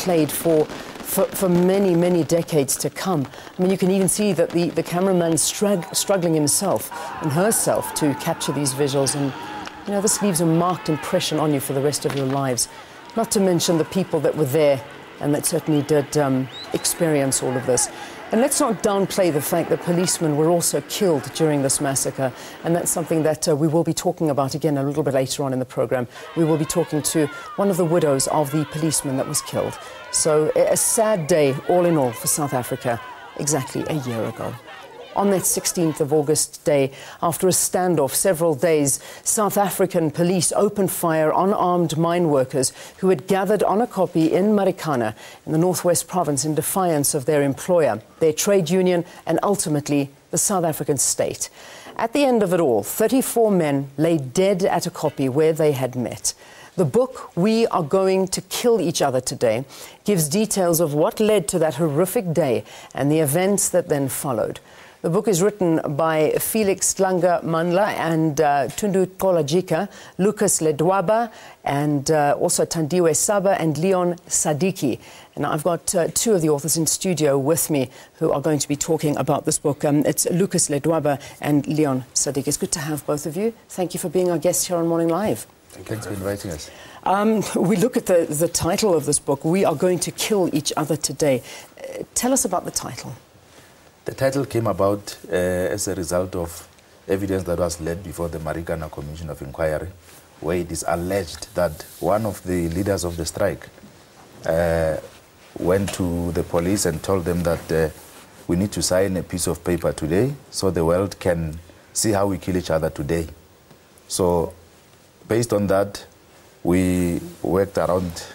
played for many, many decades to come. I mean, you can even see that the cameraman struggling himself and herself to capture these visuals, and you know, this leaves a marked impression on you for the rest of your lives. Not to mention the people that were there and that certainly did experience all of this. And let's not downplay the fact that policemen were also killed during this massacre, and that's something that we will be talking about again a little bit later on in the programme. We will be talking to one of the widows of the policeman that was killed. So a sad day, all in all, for South Africa, exactly a year ago. On that 16th of August day, after a standoff several days, South African police opened fire on armed mine workers who had gathered on a koppie in Marikana in the Northwest Province in defiance of their employer, their trade union, and ultimately the South African state. At the end of it all, 34 men lay dead at a koppie where they had met. The book, We Are Going to Kill Each Other Today, gives details of what led to that horrific day and the events that then followed. The book is written by Felix Tlanga Mandla and Tundu Kolajika, Lucas Ledwaba, and also Tandiwe Saba and Leon Sadiki. And I've got two of the authors in studio with me who are going to be talking about this book. It's Lucas Ledwaba and Leon Sadiki. It's good to have both of you. Thank you for being our guests here on Morning Live. Thanks for inviting us. We look at the title of this book, We Are Going to Kill Each Other Today. Tell us about the title. The title came about as a result of evidence that was led before the Marikana Commission of Inquiry, where it is alleged that one of the leaders of the strike went to the police and told them that we need to sign a piece of paper today so the world can see how we kill each other today. So based on that, we worked around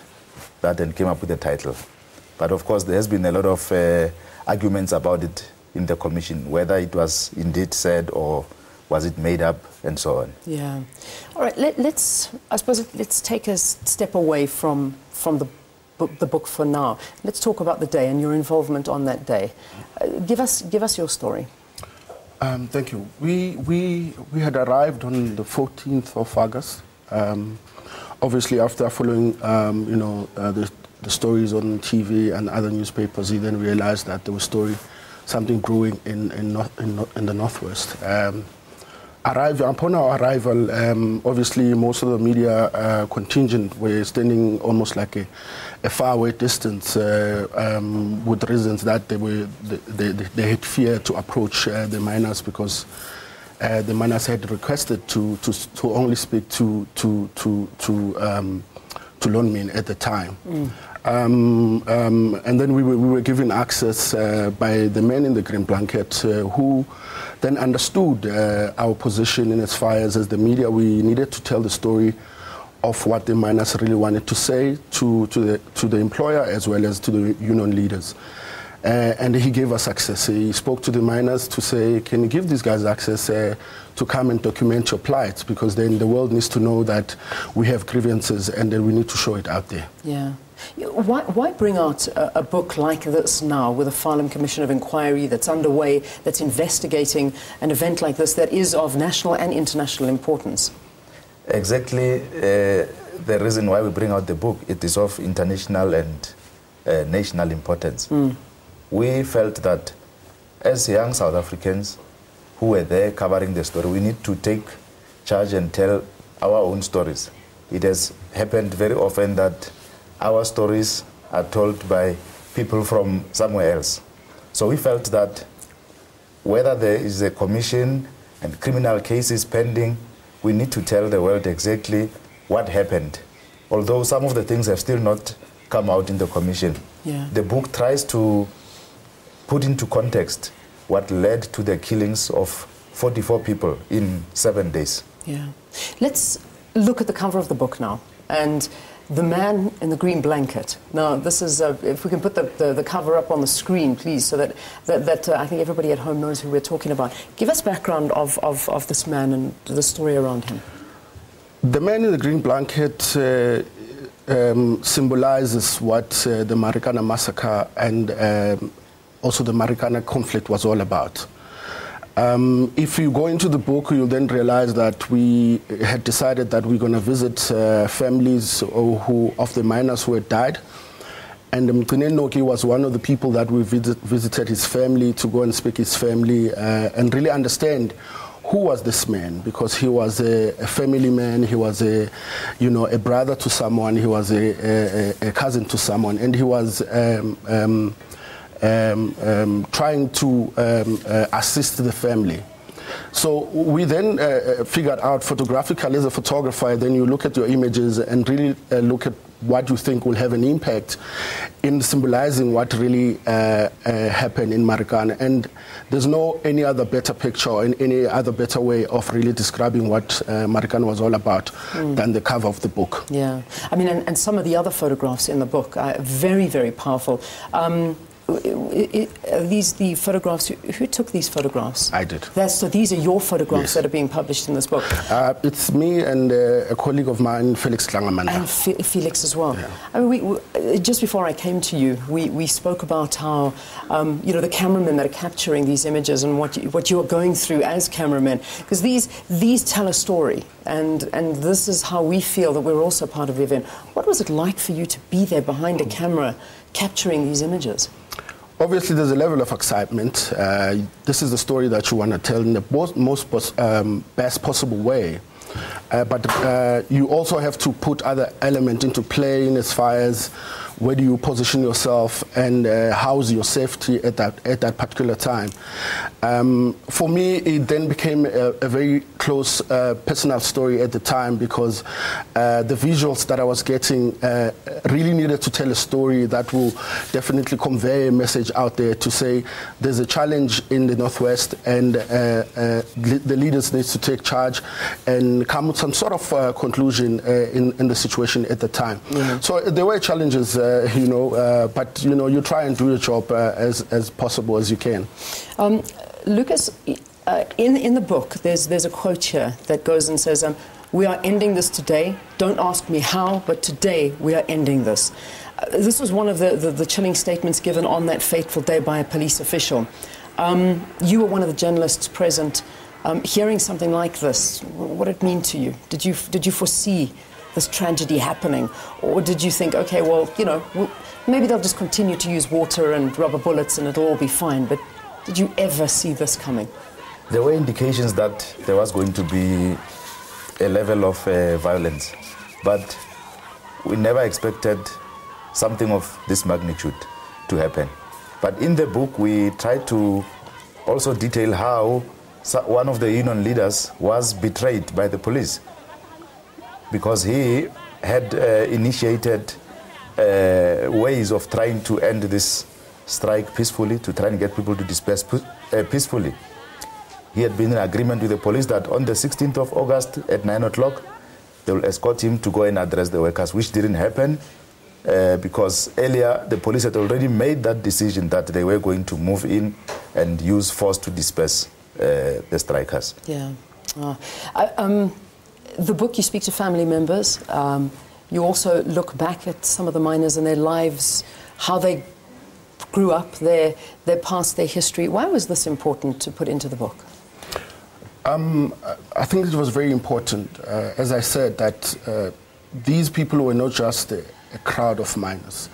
that and came up with the title. But of course, there has been a lot of arguments about it in the commission, whether it was indeed said or was it made up, and so on. Yeah. All right, let's take a step away from the book for now. Let's talk about the day and your involvement on that day. Give us your story. Thank you. We had arrived on the 14th of August. Obviously, after following the stories on TV and other newspapers, he then realized that there was something brewing in the Northwest. Upon our arrival, obviously most of the media contingent were standing almost like a faraway distance with reasons that they had fear to approach the miners, because the miners had requested to only speak to loanmen at the time. And then we were given access by the men in the green blanket who then understood our position in as far as the media. We needed to tell the story of what the miners really wanted to say to the employer as well as to the union leaders. And he gave us access. He spoke to the miners to say, can you give these guys access to come and document your plight, because then the world needs to know that we have grievances and then we need to show it out there. Yeah. Why bring out a book like this now, with a Farnham Commission of Inquiry that's underway, that's investigating an event like this that is of national and international importance? Exactly the reason why we bring out the book. It is of international and national importance. We felt that as young South Africans who were there covering the story, we need to take charge and tell our own stories. It has happened very often that our stories are told by people from somewhere else. So we felt that whether there is a commission and criminal cases pending, we need to tell the world exactly what happened. Although some of the things have still not come out in the commission. Yeah. The book tries to put into context what led to the killings of 44 people in 7 days. Yeah. Let's look at the cover of the book now. And the man in the green blanket. Now, this is, if we can put the cover up on the screen, please, so that I think everybody at home knows who we're talking about. Give us background of this man and the story around him. The man in the green blanket symbolizes what the Marikana massacre and also the Marikana conflict was all about. If you go into the book, you'll then realize that we had decided that we're going to visit families of the miners who had died. And Mgcine Noki was one of the people that we visited his family to go and speak his family and really understand who was this man, because he was a family man, he was a brother to someone, he was a cousin to someone, and he was trying to assist the family. So we then figured out photographically as a photographer, then you look at your images and really look at what you think will have an impact in symbolizing what really happened in Marikana. And there's no any other better picture or any other better way of really describing what Marikana was all about than the cover of the book. Yeah, I mean, and some of the other photographs in the book are very, very powerful. These the photographs. Who took these photographs? I did. So these are your photographs, yes, that are being published in this book. It's me and a colleague of mine, Felix Klangamanda. And Felix as well. Yeah. I mean, just before I came to you, we spoke about how the cameramen that are capturing these images and what you are going through as cameramen, because these tell a story, and this is how we feel that we're also part of the event. What was it like for you to be there behind a camera capturing these images? Obviously, there's a level of excitement. This is the story that you want to tell in the best possible way. But you also have to put other elements into play in as far as where do you position yourself and how's your safety at that particular time. For me, it then became a very close personal story at the time, because the visuals that I was getting really needed to tell a story that will definitely convey a message out there to say there's a challenge in the Northwest, and the leaders need to take charge and come with some sort of conclusion in the situation at the time. Mm-hmm. So there were challenges, but you try and do your job as possible as you can. Lucas, in the book, there's a quote here that goes and says, "We are ending this today. Don't ask me how, but today we are ending this." This was one of the chilling statements given on that fateful day by a police official. You were one of the journalists present. Hearing something like this, what did it mean to you? Did you foresee this tragedy happening, or did you think, okay, well, maybe they'll just continue to use water and rubber bullets and it'll all be fine? But did you ever see this coming? There were indications that there was going to be a level of violence, but we never expected something of this magnitude to happen. But in the book, we tried to also detail how one of the union leaders was betrayed by the police, because he had initiated ways of trying to end this strike peacefully, to try and get people to disperse peacefully. He had been in agreement with the police that on the 16th of August at 9 o'clock, they will escort him to go and address the workers, which didn't happen because earlier the police had already made that decision that they were going to move in and use force to disperse the strikers. Yeah. The book, you speak to family members. You also look back at some of the miners and their lives, how they grew up, their past, their history. Why was this important to put into the book? I think it was very important, as I said, that these people were not just a crowd of miners.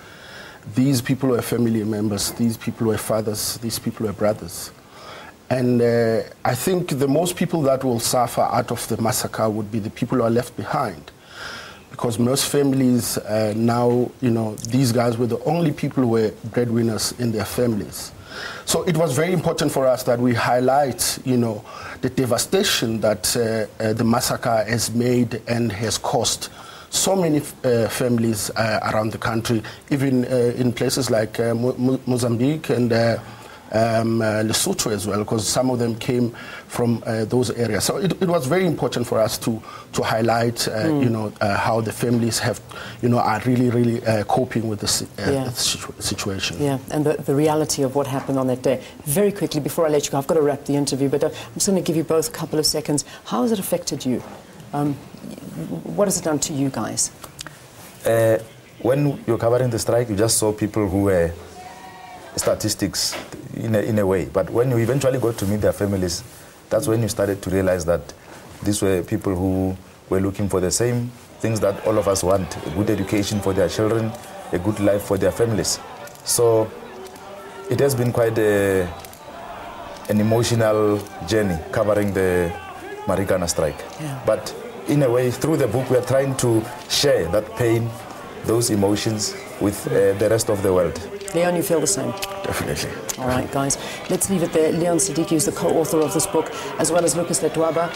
These people were family members, these people were fathers, these people were brothers. And I think the most people that will suffer out of the massacre would be the people who are left behind. Because most families now, these guys were the only people who were breadwinners in their families. So it was very important for us that we highlight, the devastation that the massacre has made and has caused so many families around the country, even in places like Mozambique and Lesotho as well, because some of them came from those areas. So it was very important for us to highlight, how the families are really coping with the situation. Yeah, and the reality of what happened on that day. Very quickly, before I let you go, I've got to wrap the interview, but I'm just going to give you both a couple of seconds. How has it affected you? What has it done to you guys? When you're covering the strike, you just saw people who were statistics in a way. But when you eventually got to meet their families, that's when you started to realize that these were people who were looking for the same things that all of us want: a good education for their children, a good life for their families. So it has been quite an emotional journey covering the Marikana strike. Yeah. But in a way, through the book, we are trying to share that pain, those emotions with the rest of the world. Leon, you feel the same? Definitely. All right, guys, let's leave it there. Leon Sadiki is the co-author of this book, as well as Lucas Ledwaba.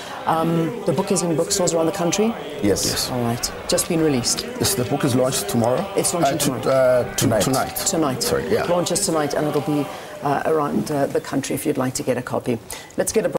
The book is in bookstores around the country? Yes. All right, just been released. The book is launched tomorrow? It's launching tomorrow. Tonight. Tonight. Sorry, yeah. Launches tonight, and it'll be around the country if you'd like to get a copy. Let's get a